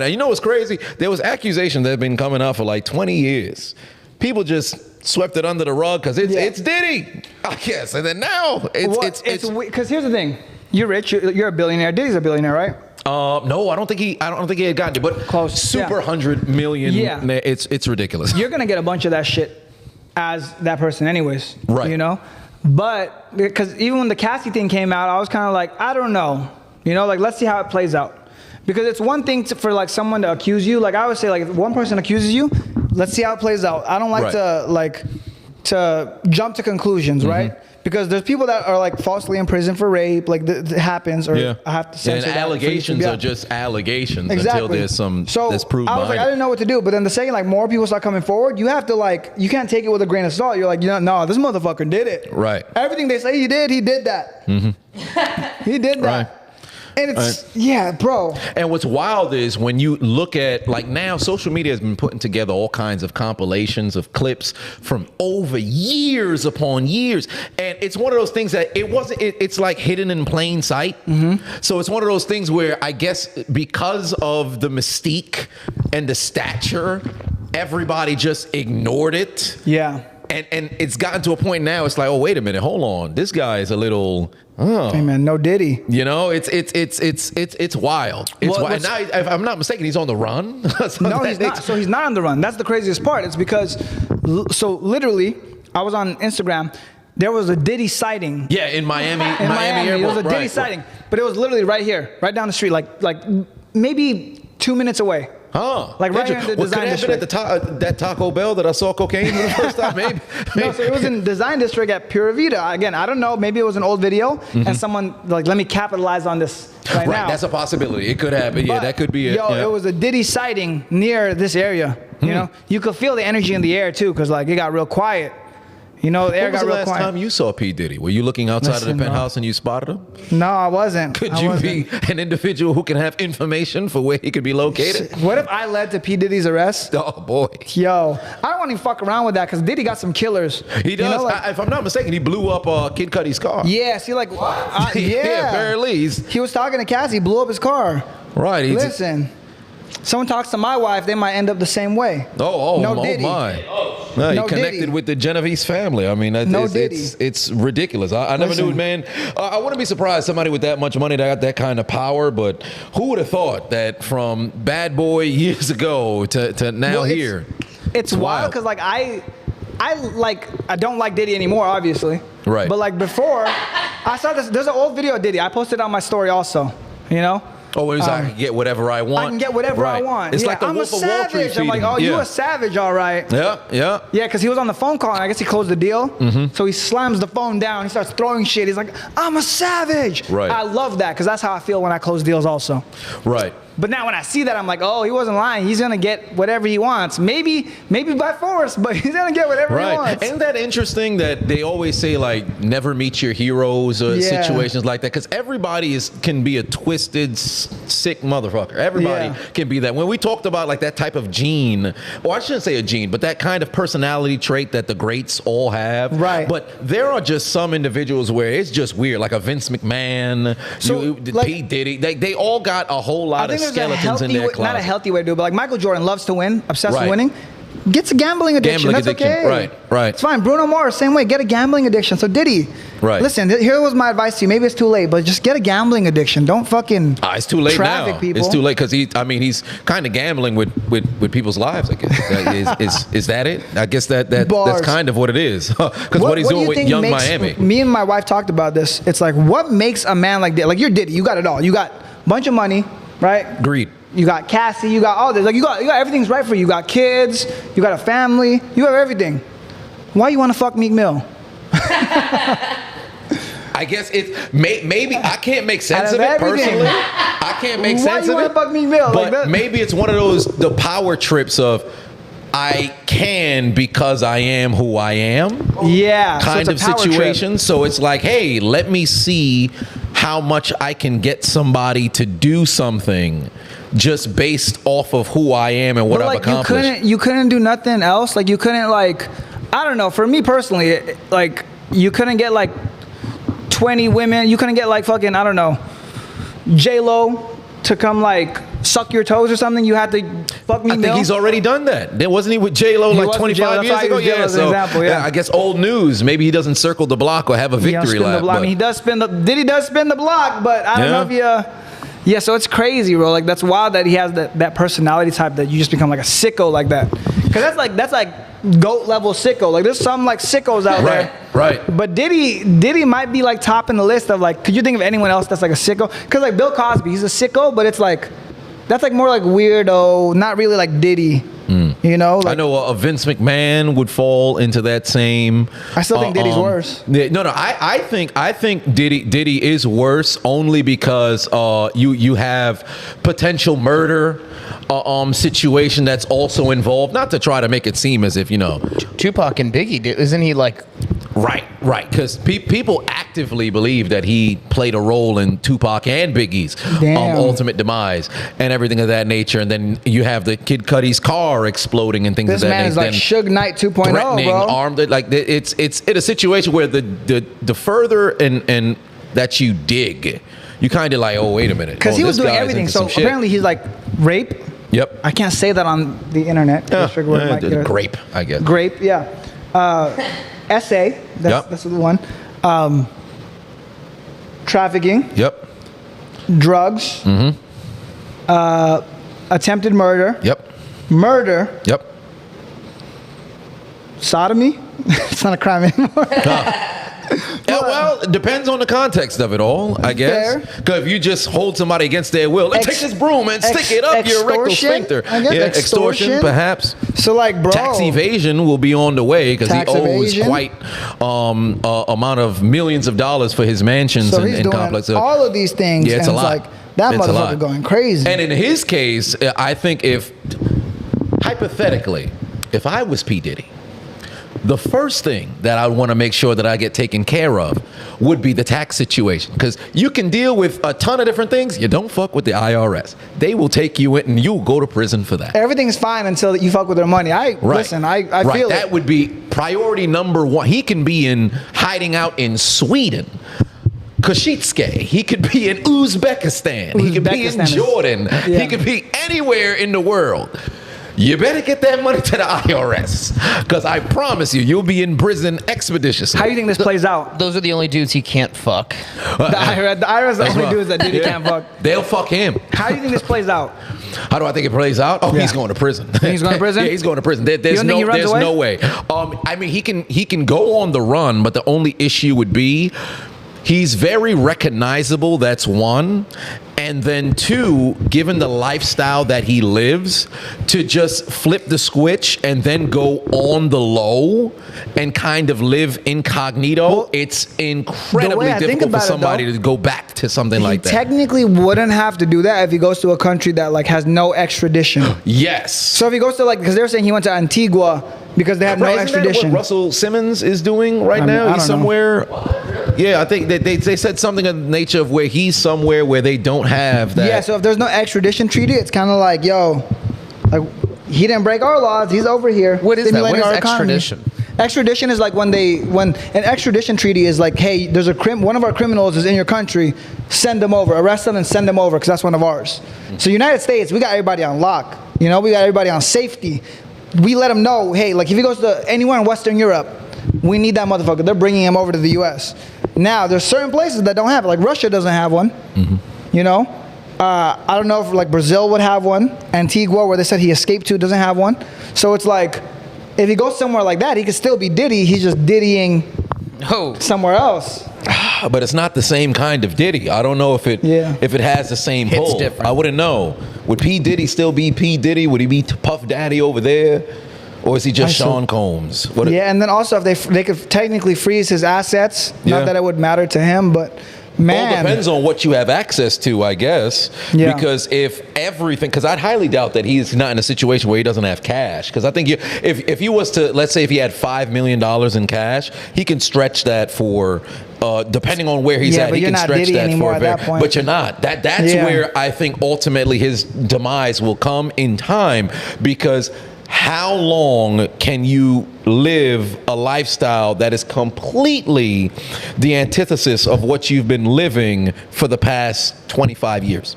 Now, you know what's crazy? There was accusations that have been coming out for like 20 years. People just swept it under the rug because it's Diddy, I guess. And then now it's because here's the thing: you're rich, you're a billionaire. Diddy's a billionaire, right? No, I don't think he had gotten it, but close. Super 100 million. Yeah, it's ridiculous. You're gonna get a bunch of that shit as that person, anyways. Right. You know, but because even when the Cassie thing came out, I was kind of like, I don't know. You know, like let's see how it plays out. Because it's one thing for like someone to accuse you. Like I always say, like if one person accuses you, let's see how it plays out. I don't like to jump to conclusions, right? Because there's people that are like falsely in prison for rape, like it happens, or I have to censor that. And allegations are just allegations until there's that's proved. I was like, I didn't know what to do. But then the second like more people start coming forward, you have to like, you can't take it with a grain of salt. You're like, no, this motherfucker did it. Right. Everything they say he did that. He did that. Right. And it's, bro. And what's wild is when you look at, like now, social media has been putting together all kinds of compilations of clips from over years upon years. And it's one of those things that it's like hidden in plain sight. So it's one of those things where I guess because of the mystique and the stature, everybody just ignored it. Yeah. And it's gotten to a point now, it's like, oh, wait a minute, hold on. This guy is a little... Hey man, no Diddy. You know, it's wild. It's wild. And now, if I'm not mistaken, he's on the run. No, he's not. So he's not on the run. That's the craziest part. It's because, so literally, I was on Instagram. There was a Diddy sighting. Yeah, in Miami. In Miami Airport. There was a Diddy sighting, but it was literally right here, right down the street, like maybe 2 minutes away. Huh. Like right here in the design district. Could it have been at that Taco Bell that I saw cocaine for the first time? Maybe. No, so it was in design district at Pura Vida. Again, I don't know. Maybe it was an old video and someone like, let me capitalize on this right now. That's a possibility. It could happen. But, that could be it. It was a Diddy sighting near this area. You know, you could feel the energy in the air too, because like it got real quiet. You know, the air got real quiet. When was the last time you saw P. Diddy? Were you looking outside of the penthouse and you spotted him? No, I wasn't. Could you be an individual who can have information for where he could be located? What if I led to P. Diddy's arrest? Oh, boy. Yo, I don't want to fuck around with that because Diddy got some killers. He does. You know, like, if I'm not mistaken, he blew up Kid Cudi's car. Yeah, see, like, what? Yeah, apparently. He was talking to Cassie, blew up his car. Right. Listen. Someone talks to my wife, they might end up the same way. No Diddy. My. No, you connected Diddy. with the Genovese family. I mean, it's ridiculous. I never knew it, man. I wouldn't be surprised somebody with that much money that got that kind of power, but who would have thought that from Bad Boy years ago to now here? It's wild because like I don't like Diddy anymore, obviously. Right. But like before, I saw this. There's an old video of Diddy. I posted it on my story also. You know. Oh, it's I can get whatever I want. I can get whatever I want. It's like the Wolf of Wall Street. I'm like, oh, you a savage, all right. Yeah. Yeah, because he was on the phone call, and I guess he closed the deal. So he slams the phone down. He starts throwing shit. He's like, I'm a savage. Right. I love that, because that's how I feel when I close deals also. Right. But now when I see that, I'm like, oh, he wasn't lying. He's going to get whatever he wants. Maybe by force, but he's going to get whatever he wants. Isn't that interesting that they always say, like, never meet your heroes or situations like that? Because everybody can be a twisted, sick motherfucker. Everybody can be that. When we talked about, like, that type of gene, or I shouldn't say a gene, but that kind of personality trait that the greats all have. Right. But there are just some individuals where it's just weird, like a Vince McMahon, P. Diddy. They all got a whole lot of skeletons in their closet. Not a healthy way to do it, but like Michael Jordan loves to win, obsessed with winning. Gets a gambling addiction. That's okay. Right. It's fine. Bruno Mars, same way. Get a gambling addiction. So Diddy, listen, here was my advice to you. Maybe it's too late, but just get a gambling addiction. Don't fucking it's too late traffic now. people. It's too late because he's kind of gambling with people's lives, I guess. Is that it? I guess that's kind of what it is. Because what he's doing with Young Miami. Me and my wife talked about this. It's like, what makes a man like that? Like you're Diddy. You got it all. You got a bunch of money, right? Greed. You got Cassie, you got all this. Like you got everything's right for you. You got kids, you got a family, you have everything. Why you want to fuck Meek Mill? I guess it's maybe I can't make sense of it personally. I can't make sense of it. Why you want to fuck Meek Mill? But maybe it's one of the power trips of I can because I am who I am. Yeah. Kind of situation. So it's like, hey, let me see how much I can get somebody to do something just based off of who I am and what I've accomplished. You couldn't do nothing else. Like you couldn't I don't know. For me personally, like you couldn't get like 20 women. You couldn't get like fucking, I don't know, J-Lo to come like suck your toes or something, you had to fuck me. I think he's already done that. Then wasn't he with J-Lo like was with 25 J-Lo. years ago? Yeah, So example, yeah. I guess old news. Maybe he doesn't circle the block or have a victory lap. I mean, he does spin the Diddy does spin the block, but I don't know if he. Yeah, so it's crazy, bro. Like that's wild that he has that personality type that you just become like a sicko like that. Cause that's like GOAT level sicko. Like there's some like sickos out there. Right. But Diddy might be like top in the list of like. Could you think of anyone else that's like a sicko? Cause like Bill Cosby, he's a sicko, but it's like that's like more like weirdo, not really like Diddy. You know, like, I know Vince McMahon would fall into that same. I still think Diddy's worse. No. I think Diddy is worse only because you have potential murder situation that's also involved. Not to try to make it seem as if Tupac and Biggie, isn't he like? Right. Because people actively believe that he played a role in Tupac and Biggie's ultimate demise and everything of that nature. And then you have the Kid Cudi's car exploding and things of that nature. This man is like Suge Knight 2.0, threatening, bro. armed. Like it's in a situation where the further and that you dig, you kind of like, oh wait a minute, because he was doing everything. So apparently he's like rape. Yep. I can't say that on the internet. Grape, I guess. Grape, yeah. Essay, that's the one. Trafficking. Yep. Drugs. Attempted murder. Yep. Murder. Yep. Sodomy. It's not a crime anymore. Well, it depends on the context of it all, I guess. Because if you just hold somebody against their will, take this broom and stick it up your rectal sphincter. Extortion, perhaps. So, like, bro, tax evasion will be on the way because he owes quite amount of millions of dollars for his mansions and complexes. All of these things. Yeah, it's a lot. Like, that motherfucker going crazy. And in his case, I think hypothetically, if I was P. Diddy, the first thing that I want to make sure that I get taken care of would be the tax situation. Because you can deal with a ton of different things. You don't fuck with the IRS. They will take you in and you'll go to prison for that. Everything's fine until you fuck with their money. Listen, I feel that would be priority number one. He can be hiding out in Sweden. Koshitske. He could be in Uzbekistan. He could be in Jordan. Yeah. He could be anywhere in the world. You better get that money to the IRS, because I promise you'll be in prison expeditiously. How do you think this plays out? Those are the only dudes he can't fuck. The IRS are the only dudes that Diddy can't fuck. They'll fuck him. How do you think this plays out? How do I think it plays out? Oh, he's going to prison. He's going to prison? Yeah, he's going to prison. There's no way. I mean, he can go on the run, but the only issue would be he's very recognizable. That's one. And then two, given the lifestyle that he lives, to just flip the switch and then go on the low and kind of live incognito, it's incredibly difficult for somebody to go back to something like that. He technically wouldn't have to do that if he goes to a country that like has no extradition. Yes. So if he goes to because they're saying he went to Antigua because they have no extradition. Isn't that what Russell Simmons is doing right now? He's somewhere. Yeah, I think they said something of the nature of where he's somewhere where they don't have that. Yeah, so if there's no extradition treaty, it's kind of like, he didn't break our laws. He's over here. What is that? What is extradition? Extradition is like when an extradition treaty is like, hey, there's one of our criminals is in your country, send them over, arrest them and send them over because that's one of ours. So United States, we got everybody on lock. We got everybody on safety. We let them know, hey, like if he goes to anywhere in Western Europe, we need that motherfucker. They're bringing him over to the U.S. Now, there's certain places that don't have it. Like Russia doesn't have one. I don't know if like Brazil would have one. Antigua, where they said he escaped to, doesn't have one. So it's like, if he goes somewhere like that, he could still be Diddy. He's just Diddying somewhere else. But it's not the same kind of Diddy. I don't know if it has the same pull. It's different. I wouldn't know. Would P. Diddy still be P. Diddy? Would he be Puff Daddy over there? Or is he just Sean Combs? And then also if they could technically freeze his assets, not that it would matter to him, but man. Well, it depends on what you have access to, I guess. Yeah. Because because I'd highly doubt that he's not in a situation where he doesn't have cash. Because I think if he was to, let's say if he had $5 million in cash, he can stretch that for, depending on where he's at, he can stretch that for a very, but you're not. That's where I think ultimately his demise will come in time, because how long can you live a lifestyle that is completely the antithesis of what you've been living for the past 25 years?